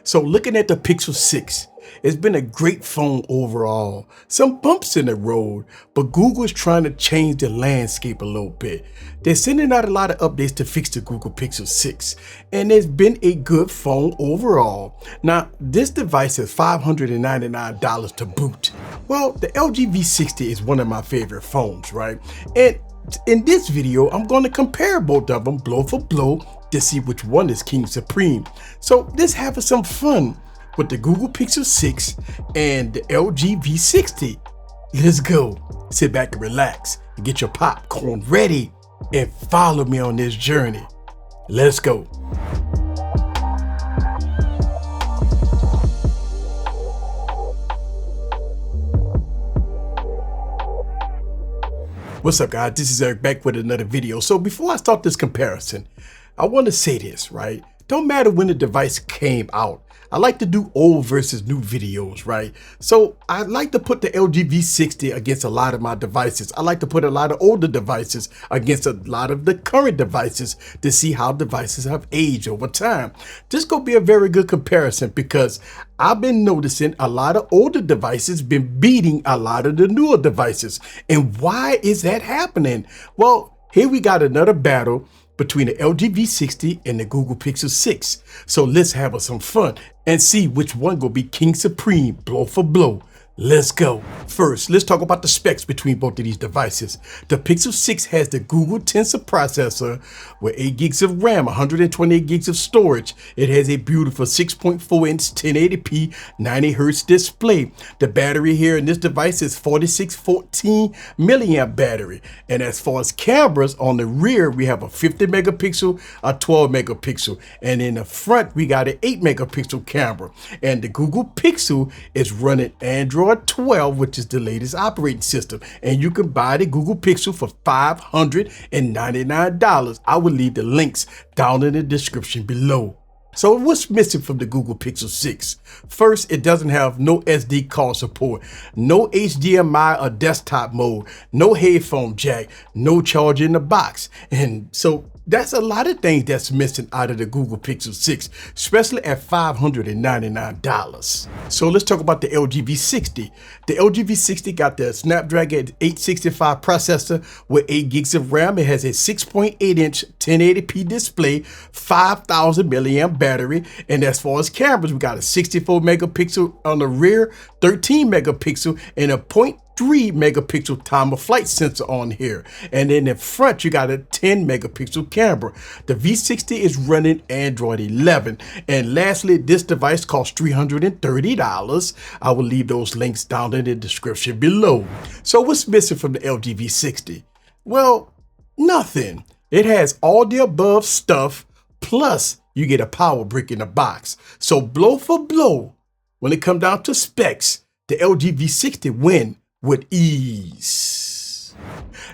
So looking at the Pixel 6, it's been a great phone overall. Some bumps in the road, but Google is trying to change the landscape a little bit. They're sending out a lot of updates to fix the Google Pixel 6, and it's been a good phone overall. Now, this device is $599 to boot. Well, the LG V60 is one of my favorite phones, right? And in this video, I'm going to compare both of them blow for blow to see which one is King Supreme. So let's have some fun with the Google Pixel 6 and the LG V60. Let's go. Sit back and relax and get your popcorn ready and follow me on this journey. Let's go. What's up, guys? This is Eric back with another video. So before I start this comparison, I want to say this, right? Don't matter when the device came out. I like to do old versus new videos, right? So I like to put the LG V60 against a lot of my devices. I like to put a lot of older devices against a lot of the current devices to see how devices have aged over time. This gonna be a very good comparison because I've been noticing a lot of older devices been beating a lot of the newer devices. And why is that happening? Well, here we got another battle between the LG V60 and the Google Pixel 6. So let's have some fun and see which one will be King Supreme blow for blow. Let's go. First, let's talk about the specs between both of these devices. The Pixel 6 has the Google Tensor processor with 8 gigs of RAM, 128 gigs of storage. It has a beautiful 6.4-inch 1080p 90Hz display. The battery here in this device is 4614 milliamp battery. And as far as cameras, on the rear, we have a 50 megapixel, a 12 megapixel. And in the front, we got an 8 megapixel camera. And the Google Pixel is running Android 12, which is the latest operating system, and you can buy the Google Pixel for $599. I will leave the links down in the description below. So what's missing from the Google Pixel 6? First, it doesn't have no SD card support, no HDMI or desktop mode, no headphone jack, no charger in the box. And so that's a lot of things that's missing out of the Google Pixel 6, especially at $599. So let's talk about the LG V60. The LG V60 got the Snapdragon 865 processor with 8 gigs of RAM. It has a 6.8-inch 1080p display, 5,000 milliamp battery. And as far as cameras, we got a 64 megapixel on the rear, 13 megapixel, and a 0.3 megapixel time of flight sensor on here. And then in front, you got a 10 megapixel camera. The V60 is running Android 11. And lastly, this device costs $330. I will leave those links down in the description below. So what's missing from the LG V60? Well, nothing. It has all the above stuff, plus you get a power brick in the box. So blow for blow, when it comes down to specs, the LG V60 win with ease.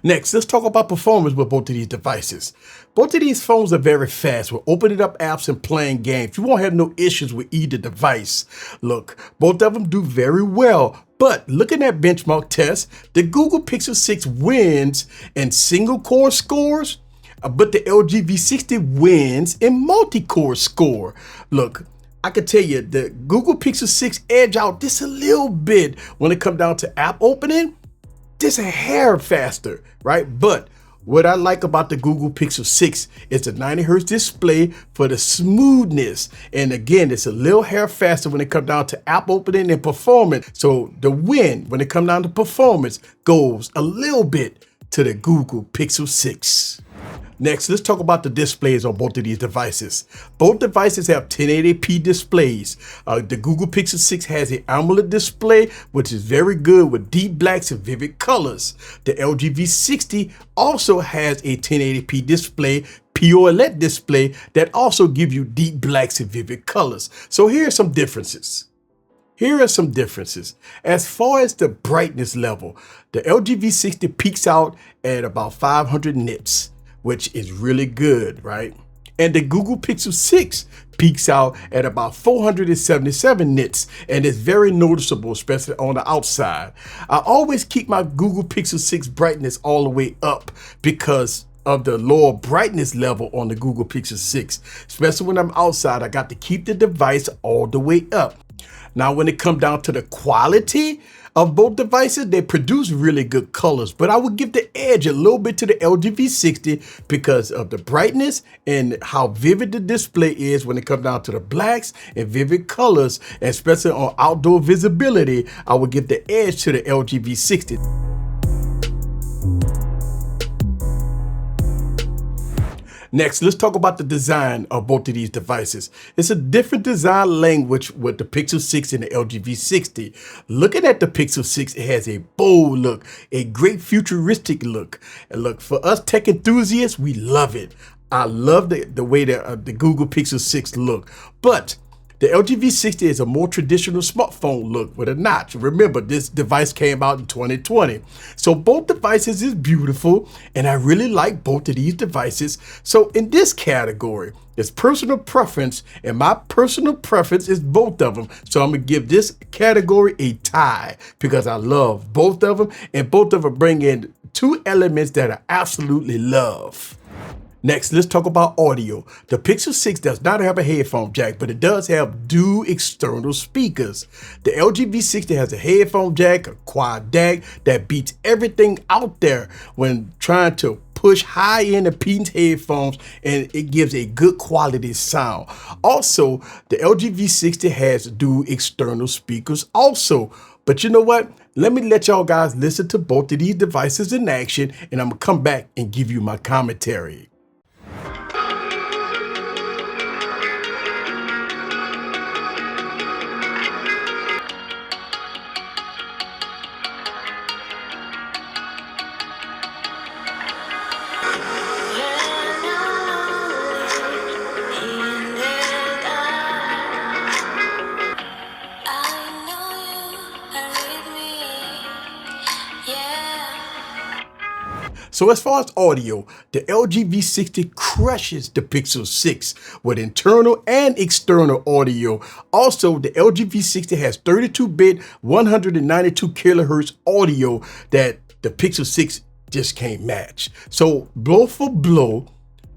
Next, let's talk about performance with both of these devices. Both of these phones are very fast with opening up apps and playing games. You won't have no issues with either device. Look, both of them do very well. But looking at benchmark tests, the Google Pixel 6 wins in single core scores, but the LG V60 wins in multi-core score. Look, I can tell you the Google Pixel 6 edge out just a little bit when it comes down to app opening, just a hair faster, right? But what I like about the Google Pixel 6 is the 90Hz display for the smoothness. And again, it's a little hair faster when it comes down to app opening and performance. So the win when it comes down to performance goes a little bit to the Google Pixel 6. Next, let's talk about the displays on both of these devices. Both devices have 1080p displays. The Google Pixel 6 has an AMOLED display, which is very good with deep blacks and vivid colors. The LG V60 also has a 1080p display, POLED display, that also gives you deep blacks and vivid colors. So here are some differences. As far as the brightness level, the LG V60 peaks out at about 500 nits, which is really good, right? And the Google Pixel 6 peaks out at about 477 nits and is very noticeable, especially on the outside. I always keep my Google Pixel 6 brightness all the way up because of the lower brightness level on the Google Pixel 6. Especially when I'm outside, I got to keep the device all the way up. Now, when it comes down to the quality of both devices, they produce really good colors, but I would give the edge a little bit to the LG V60 because of the brightness and how vivid the display is when it comes down to the blacks and vivid colors, especially on outdoor visibility. I would give the edge to the LG V60. Next, let's talk about the design of both of these devices. It's a different design language with the Pixel 6 and the LG V60. Looking at the Pixel 6, it has a bold look, a great futuristic look. And look, for us tech enthusiasts, we love it. I love the way that the Google Pixel 6 look. But the LG V60 is a more traditional smartphone look with a notch. Remember, this device came out in 2020. So both devices is beautiful, and I really like both of these devices. So in this category, it's personal preference, and my personal preference is both of them. So I'm gonna give this category a tie because I love both of them, and both of them bring in two elements that I absolutely love. Next, let's talk about audio. The Pixel 6 does not have a headphone jack, but it does have dual external speakers. The LG V60 has a headphone jack, a quad DAC that beats everything out there when trying to push high-end impedance headphones, and it gives a good quality sound. Also, the LG V60 has dual external speakers also. But you know what? Let me let y'all guys listen to both of these devices in action, and I'm gonna come back and give you my commentary. So as far as audio, the LG V60 crushes the Pixel 6 with internal and external audio. Also, the LG V60 has 32-bit, 192 kilohertz audio that the Pixel 6 just can't match. So blow for blow,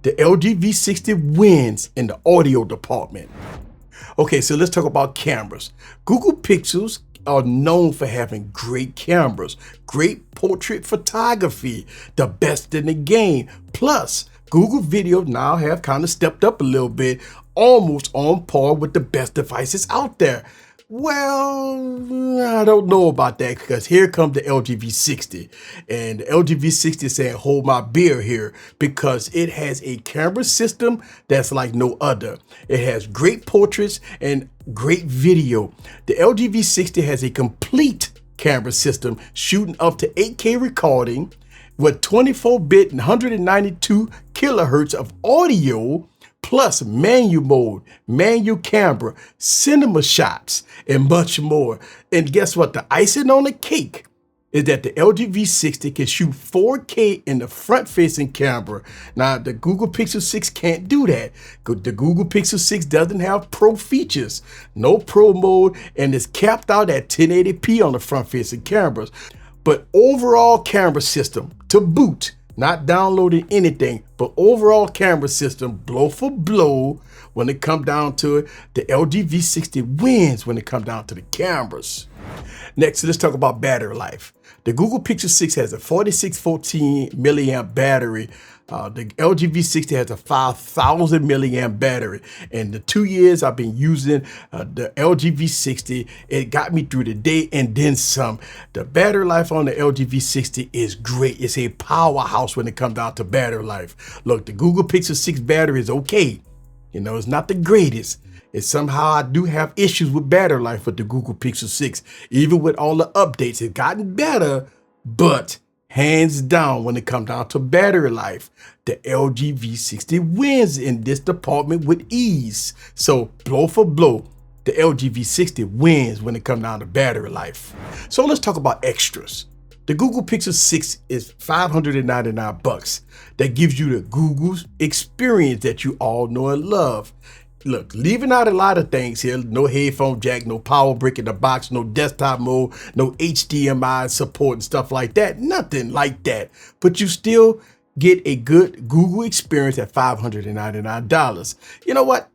the LG V60 wins in the audio department. Okay, so let's talk about cameras. Google Pixels are known for having great cameras, great portrait photography, the best in the game. Plus, Google Video now have kind of stepped up a little bit, almost on par with the best devices out there. Well, I don't know about that because here comes the LG V60, and the LG V60 is saying hold my beer here because it has a camera system that's like no other. It has great portraits and great video. The LG V60 has a complete camera system shooting up to 8K recording with 24-bit and 192 kilohertz of audio, plus manual mode, manual camera, cinema shots, and much more. And guess what? The icing on the cake is that the LG V60 can shoot 4K in the front-facing camera. Now, the Google Pixel 6 can't do that. The Google Pixel 6 doesn't have Pro features, no Pro mode, and is capped out at 1080p on the front-facing cameras. But overall camera system, to boot, not downloading anything, but overall camera system, blow for blow, when it comes down to it, the LG V60 wins when it comes down to the cameras. Next, let's talk about battery life. The Google Pixel 6 has a 4614 milliamp battery. The LG V60 has a 5000 milliamp battery. And the 2 years I've been using the LG V60, it got me through the day and then some. The battery life on the LG V60 is great. It's a powerhouse when it comes down to battery life. Look, the Google Pixel 6 battery is okay. You know, it's not the greatest. It's somehow I do have issues with battery life with the Google Pixel 6. Even with all the updates, it's gotten better, but hands down, when it comes down to battery life, the LG V60 wins in this department with ease. So blow for blow, the LG V60 wins when it comes down to battery life. So let's talk about extras. The Google Pixel 6 is $599. That gives you the Google's experience that you all know and love. Look, leaving out a lot of things here, no headphone jack, no power brick in the box, no desktop mode, no HDMI support and stuff like that, nothing like that. But you still get a good Google experience at $599. You know what?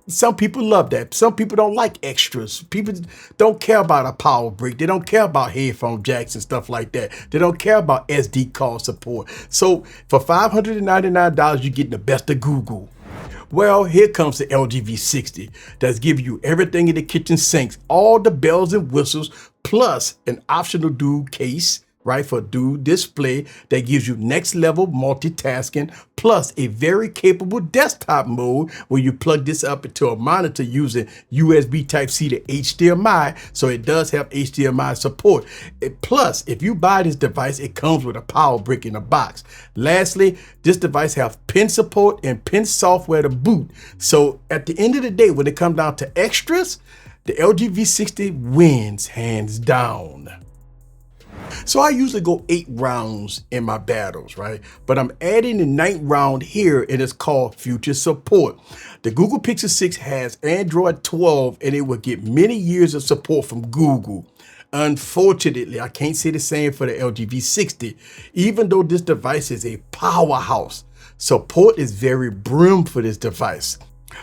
Some people love that. Some people don't like extras. People don't care about a power brick. They don't care about headphone jacks and stuff like that. They don't care about SD card support. So for $599, you're getting the best of Google. Well, here comes the LG V60 that's giving you everything in the kitchen sinks, all the bells and whistles, plus an optional dual case, right, for dual display that gives you next level multitasking, plus a very capable desktop mode where you plug this up into a monitor using USB Type-C to HDMI, so it does have HDMI support. Plus, if you buy this device, it comes with a power brick in the box. Lastly, this device has pen support and pen software to boot. So at the end of the day, when it comes down to extras, the LG V60 wins hands down. So I usually go 8 rounds in my battles, right? But I'm adding the 9th round here, and it's called future support. The Google Pixel 6 has Android 12, and it will get many years of support from Google. Unfortunately, I can't say the same for the LG V60. Even though this device is a powerhouse, support is very brim for this device.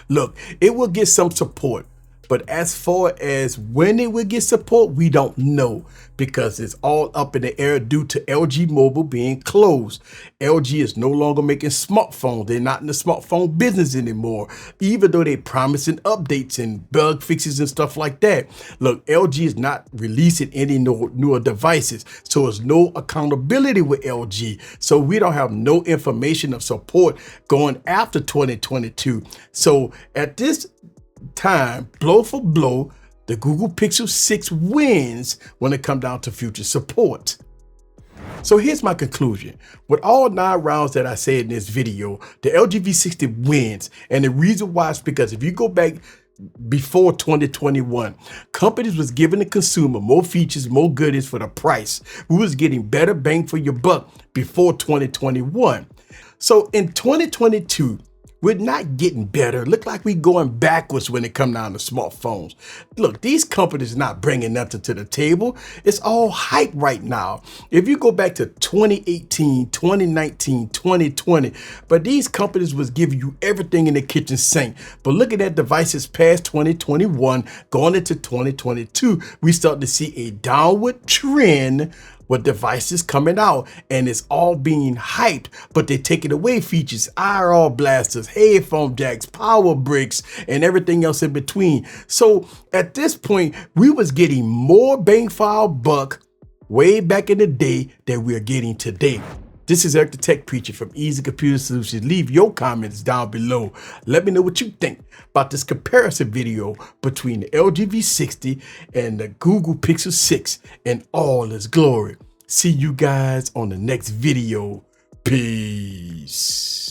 Look, it will get some support, but as far as when it will get support, we don't know, because it's all up in the air due to LG Mobile being closed. LG is no longer making smartphones. They're not in the smartphone business anymore, even though they're promising updates and bug fixes and stuff like that. Look, LG is not releasing any newer devices, so there's no accountability with LG. So we don't have no information of support going after 2022. So at this time, blow for blow, the Google Pixel 6 wins when it comes down to future support. So here's my conclusion. With all 9 rounds that I said in this video, the LG V60 wins. And the reason why is because if you go back before 2021, companies was giving the consumer more features, more goodies for the price. We was getting better bang for your buck before 2021. So in 2022, we're not getting better. Look like we're going backwards when it comes down to smartphones. Look, these companies are not bringing nothing to the table. It's all hype right now. If you go back to 2018, 2019, 2020, but these companies was giving you everything in the kitchen sink. But looking at devices past 2021, going into 2022, we start to see a downward trend with devices coming out, and it's all being hyped, but they're taking away features, IR blasters, headphone jacks, power bricks, and everything else in between. So at this point, we was getting more bang for our buck way back in the day than we're getting today. This is Eric the Tech Preacher from Easy Computer Solutions. Leave your comments down below. Let me know what you think about this comparison video between the LG V60 and the Google Pixel 6 in all its glory. See you guys on the next video. Peace.